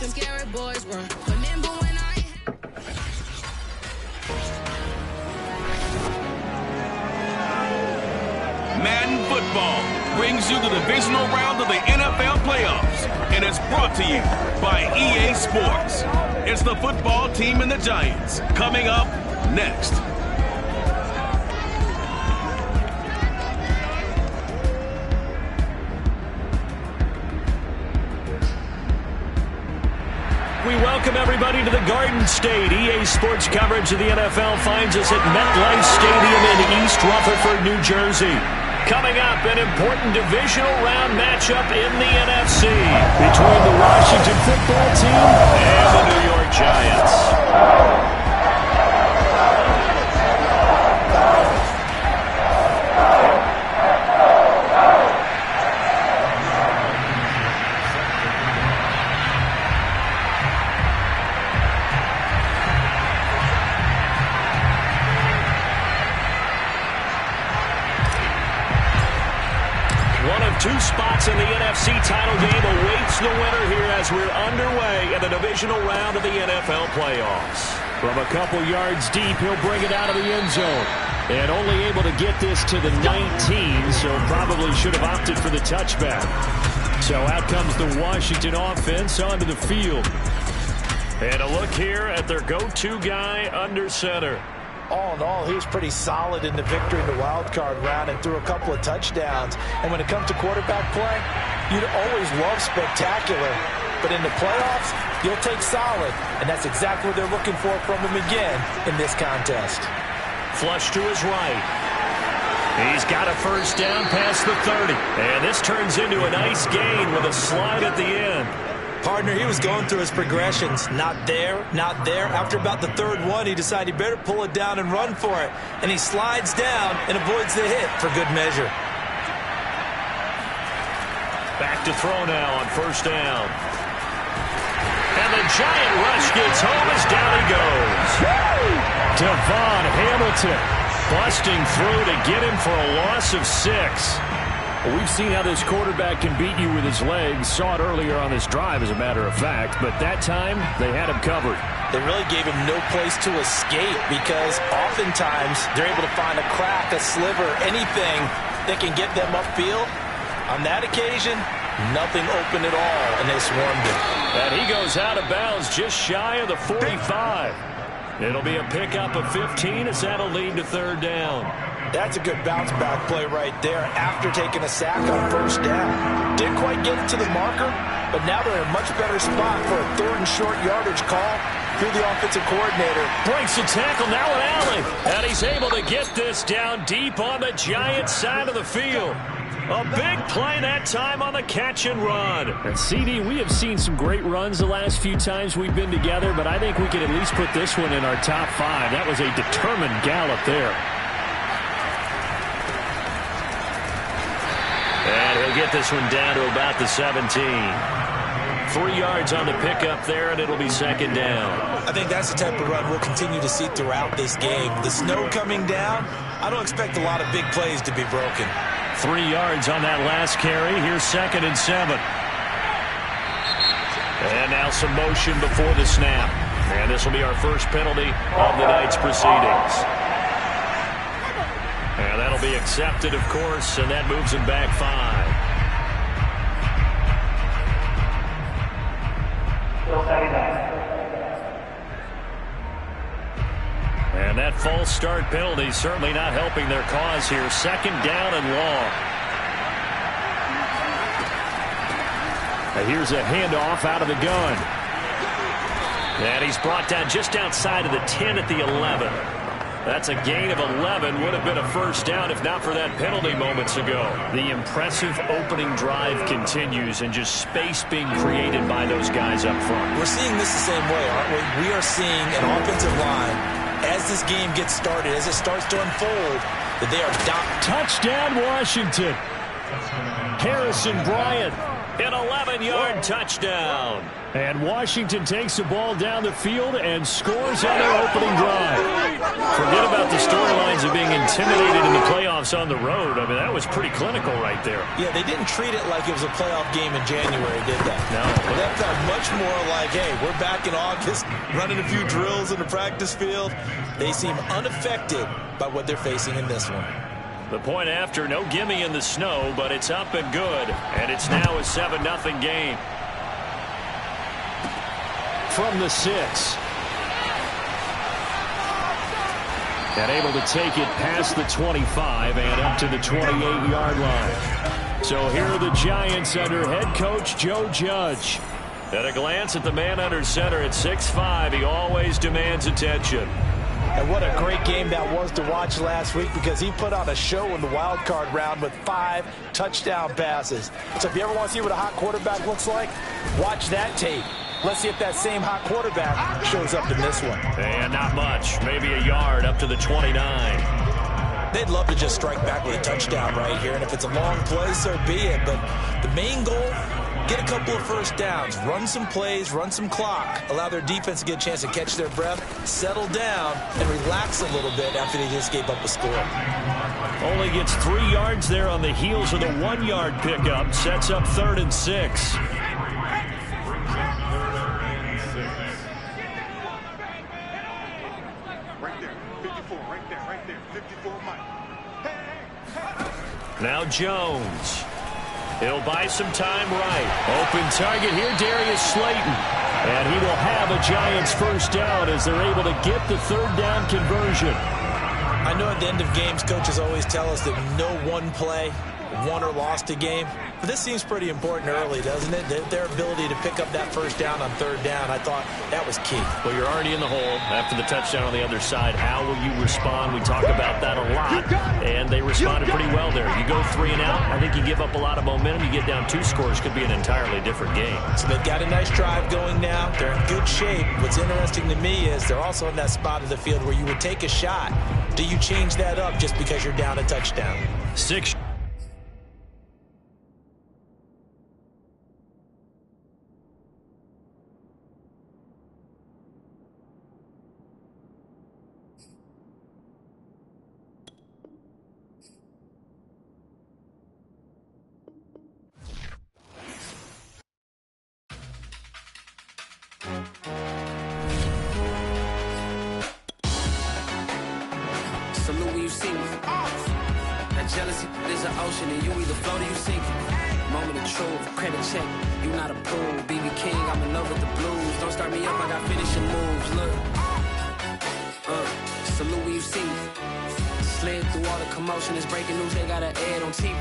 them scary boys run. Remember when I... Madden Football brings you the divisional round of the NFL playoffs, and it's brought to you by EA Sports. It's the football team and the Giants coming up next. We welcome everybody to the Garden State. EA Sports coverage of the NFL finds us at MetLife Stadium in East Rutherford, New Jersey. Coming up, an important divisional round matchup in the NFC between the Washington football team and the New York Giants. Two spots in the NFC title game awaits the winner here as we're underway in the divisional round of the NFL playoffs. From a couple yards deep, he'll bring it out of the end zone. And only able to get this to the 19, so probably should have opted for the touchback. So out comes the Washington offense onto the field. And a look here at their go-to guy under center. All in all, he was pretty solid in the victory in the wild card round and threw a couple of touchdowns. And when it comes to quarterback play, you'd always love spectacular. But in the playoffs, you'll take solid. And that's exactly what they're looking for from him again in this contest. Flush to his right. He's got a first down past the 30. And this turns into a nice gain with a slide at the end. Partner, he was going through his progressions. Not there, not there. After about the third one, he decided he better pull it down and run for it. And he slides down and avoids the hit for good measure. Back to throw now on first down. And the Giant rush gets home as down he goes. Devon Hamilton busting through to get him for a loss of 6. Well, we've seen how this quarterback can beat you with his legs. Saw it earlier on this drive, as a matter of fact. But that time, they had him covered. They really gave him no place to escape because oftentimes they're able to find a crack, a sliver, anything that can get them upfield. On that occasion, nothing open at all, and they swarmed him. And he goes out of bounds just shy of the 45. It'll be a pickup of 15 as that'll lead to third down. That's a good bounce-back play right there after taking a sack on first down. Didn't quite get it to the marker, but now they're in a much better spot for a third and short yardage call through the offensive coordinator. Breaks the tackle, now an alley. And he's able to get this down deep on the Giants side of the field. A big play that time on the catch and run. And CD, we have seen some great runs the last few times we've been together, but I think we can at least put this one in our top 5. That was a determined gallop there. And he'll get this one down to about the 17. 3 yards on the pickup there, and it'll be second down. I think that's the type of run we'll continue to see throughout this game. The snow coming down, I don't expect a lot of big plays to be broken. 3 yards on that last carry. Here's second and 7. And now some motion before the snap. And this will be our first penalty of the night's proceedings. And that'll be accepted, of course, and that moves him back 5. And that false start penalty certainly not helping their cause here. Second down and long. Now here's a handoff out of the gun. And he's brought down just outside of the 10 at the 11. That's a gain of 11. Would have been a first down if not for that penalty moments ago. The impressive opening drive continues and just space being created by those guys up front. We're seeing this the same way, aren't we? We are seeing an offensive line, as this game gets started, as it starts to unfold, that they are dominant. Touchdown, Washington. Harrison Bryant An 11-yard touchdown. And Washington takes the ball down the field and scores on their opening drive. Forget about the storylines of being intimidated in the playoffs on the road. I mean, that was pretty clinical right there. Yeah, they didn't treat it like it was a playoff game in January, did they? No. That felt much more like, hey, we're back in August, running a few drills in the practice field. They seem unaffected by what they're facing in this one. The point after, no gimme in the snow, but it's up and good. And it's now a 7-0 game. From the 6. And able to take it past the 25 and up to the 28-yard line. So here are the Giants under head coach Joe Judge. At a glance at the man under center at 6'5", he always demands attention. And what a great game that was to watch last week, because he put on a show in the wild card round with 5 touchdown passes. So if you ever want to see what a hot quarterback looks like, watch that tape. Let's see if that same hot quarterback shows up in this one. And not much. Maybe a yard up to the 29. They'd love to just strike back with a touchdown right here. And if it's a long play, so be it. But the main goal, get a couple of first downs, run some plays, run some clock, allow their defense to get a chance to catch their breath, settle down, and relax a little bit after they just gave up a score. Only gets 3 yards there on the heels of the 1-yard pickup. Sets up 3rd and 6. Now Jones. He'll buy some time right. Open target here, Darius Slayton. And he will have a Giants first down as they're able to get the 3rd down conversion. I know at the end of games, coaches always tell us that no one play won or lost a game. But this seems pretty important early, doesn't it? Their ability to pick up that first down on 3rd down, I thought that was key. Well, you're already in the hole after the touchdown on the other side. How will you respond? We talk about that a lot, and they responded pretty well there. You go 3 and out, I think you give up a lot of momentum. You get down 2 scores, could be an entirely different game. So they've got a nice drive going now. They're in good shape. What's interesting to me is they're also in that spot of the field where you would take a shot. Do you change that up just because you're down a touchdown? 6. Salute when you see me. That jealousy is an ocean, and you either float or you sink. Moment of truth, credit check. You not a pool, BB King. I'm in love with the blues. Don't start me up, I got finishing moves. Look, salute when you see me. Slid through all the commotion, it's breaking news. They got an ad on TV.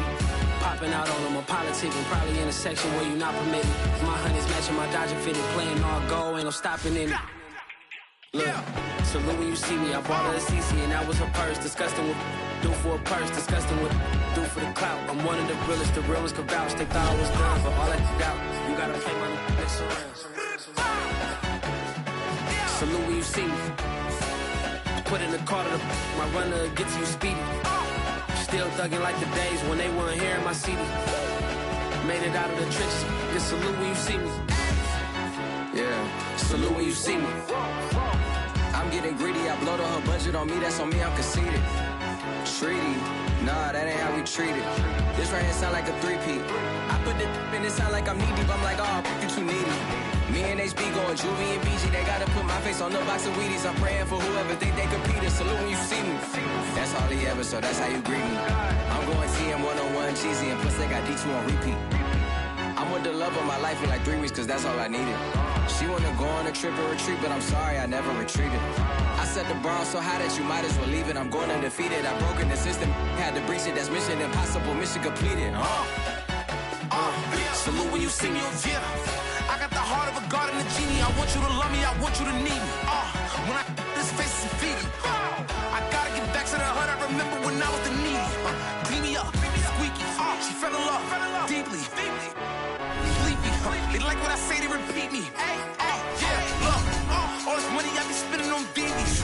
Popping out on them, a politicking. Probably in a section where you not permitted. My honey's matching my Dodger fitted, playing all goal, ain't no stopping in it. Look, salute when you see me. I bought her a CC and that was her purse. Disgusting with do for a purse. Disgusting with do for the clout. I'm one of the realest. The realest could vouch. They thought I was done, but all that doubt. You gotta play my next around. Salute when you see me. Put in the car to my runner gets you speedy. Still thugging like the days when they weren't here in my CD. Made it out of the trenches. Just salute when you see me. Yeah, salute when you see me. I'm getting greedy, I blow to her budget on me, that's on me, I'm conceited. Treaty, nah, that ain't how we treat it. This right here sound like a 3-peat. I put the in it sound like I'm knee deep, I'm like, oh, you too needy. Me and HB going Juvie and BG, they gotta put my face on the box of Wheaties. I'm praying for whoever think they competed. Salute when you see me. That's all he ever, so that's how you greet me. I'm going TM 101 cheesy, and plus they got D2 on repeat. I'm with the love of my life in like 3 weeks, cause that's all I needed. She wanna go on a trip and retreat, but I'm sorry, I never retreated. I set the bar so high that you might as well leave it. I'm going undefeated, I broke in the system, had to breach it, that's mission impossible, mission completed. Salute when you see me. Yeah, I got the heart of a god and a genie. I want you to love me, I want you to need me. When I this face is feedy. I gotta get back to the hood, I remember when I was the needy. Clean me up, squeaky. She fell in love, deeply. They like what I say, they repeat me. Yeah, look, all this money I be spending on BBs.